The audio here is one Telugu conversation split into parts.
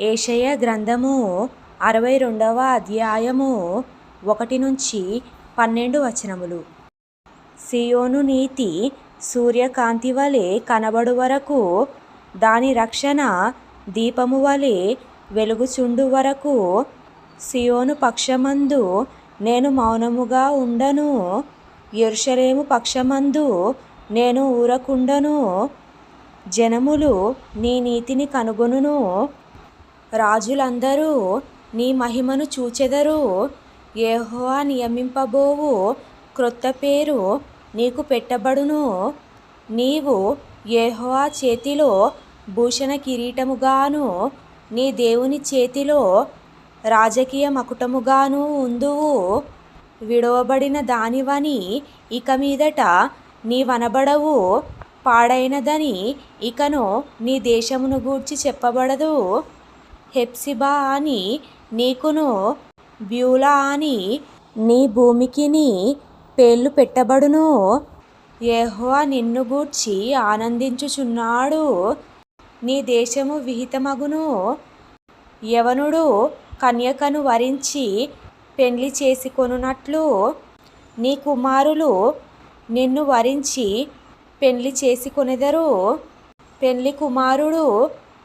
యెషయా గ్రంథము 62వ అధ్యాయము 1-12 వచనములు. సీయోను నీతి సూర్యకాంతి వలె కనబడు వరకు, దాని రక్షణ దీపము వలె వెలుగుచుండు వరకు సీయోను పక్షమందు నేను మౌనముగా ఉండను, యెరూషలేము పక్షమందు నేను ఊరకుండను. జనములు నీ నీతిని కనుగొనును, రాజులందరూ నీ మహిమను చూచెదరు. యెహోవా నియమింపబోవు క్రొత్త పేరు నీకు పెట్టబడును. నీవు యెహోవా చేతిలో భూషణ కిరీటముగాను, నీ దేవుని చేతిలో రాజకీయ మకుటముగాను ఉందువు. విడువబడిన దానివని ఇక మీదట నీవనబడవు, పాడైనదని ఇకను నీ దేశమును గూర్చి చెప్పబడదు. హెప్సిబా అని నీకును, బ్యూలా అని నీ భూమికిని పేర్లు పెట్టబడును. యెహోవా నిన్ను గూర్చి ఆనందించుచున్నాడు, నీ దేశము విహితమగును. యవనుడు కన్యకను వరించి పెండ్లి చేసుకొనున్నట్లు, నీ కుమారులు నిన్ను వరించి పెండ్లి చేసుకొనెదరు. పెండ్లి కుమారుడు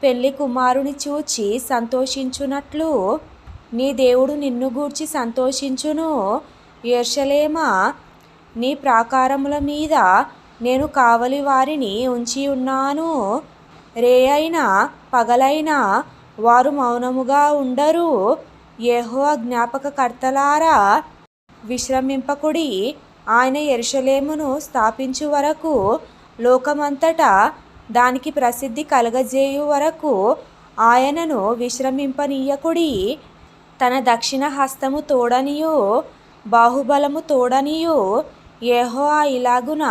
పెండ్లి కుమారుని చూచి సంతోషించున్నట్లు, నీ దేవుడు నిన్ను గూర్చి సంతోషించును. యెరూషలేమా, నీ ప్రాకారముల మీద నేను కావలి వారిని ఉంచి ఉన్నాను. రేయైనా పగలైనా వారు మౌనముగా ఉండరు. యెహోవా జ్ఞాపకకర్తలారా, విశ్రమింపకుడి. ఆయన యెరూషలేమును స్థాపించు వరకు, లోకమంతటా దానికి ప్రసిద్ధి కలుగజేయు వరకు ఆయనను విశ్రమింపనీయకుడి. తన దక్షిణ హస్తము తోడనియు బాహుబలము తోడనియు యెహోవా ఇలాగున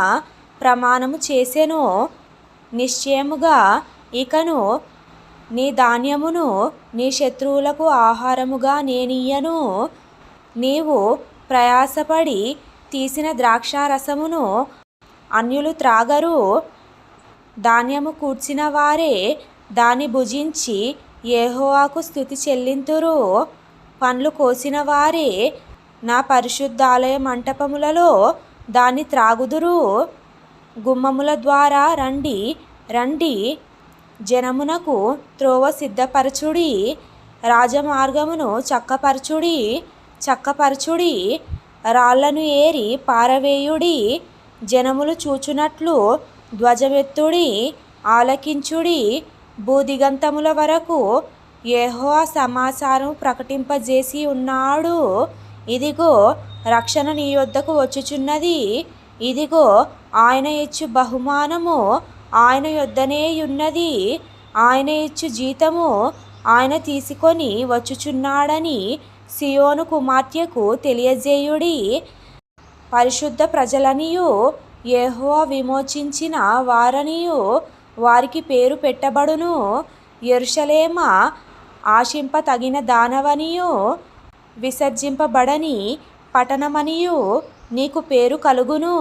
ప్రమాణము చేసెను, నిశ్చయముగా ఇకను నీ ధాన్యమును నీ శత్రువులకు ఆహారముగా నేనియ్యను. నీవు ప్రయాసపడి తీసిన ద్రాక్షారసమును అన్యులు త్రాగరు. ధాన్యము కూర్చిన వారే దాన్ని భుజించి యెహోవాకు స్తుతి చెల్లింతురు. పండ్లు కోసిన వారే నా పరిశుద్ధాలయ మంటపములలో దాన్ని త్రాగుదురు. గుమ్మముల ద్వారా రండి, రండి, జనమునకు త్రోవ సిద్ధపరచుడి. రాజమార్గమును చక్కపరచుడి, చక్కపరచుడి. రాళ్లను ఏరి పారవేయుడి. జనములు చూచునట్లు ధ్వజమెత్తుడి, ఆలకించుడి. భూదిగంతముల వరకు యెహోవా సమాచారం ప్రకటింపజేసి ఉన్నాడు. ఇదిగో, రక్షణ నీ యొద్దకు వచ్చుచున్నది. ఇదిగో, ఆయన ఇచ్చు బహుమానము ఆయన యొద్దనే యున్నది. ఆయన ఇచ్చు జీతము ఆయన తీసుకొని వచ్చుచున్నాడని సీయోను కుమార్తెకు తెలియజేయుడి. పరిశుద్ధ ప్రజలనియు యెహోవా విమోచించిన వారనియు వారికి పేరు పెట్టబడును. యెరూషలేమా, ఆశింప తగిన దానవనియు విసర్జింపబడని పట్టణమనియు నీకు పేరు కలుగును.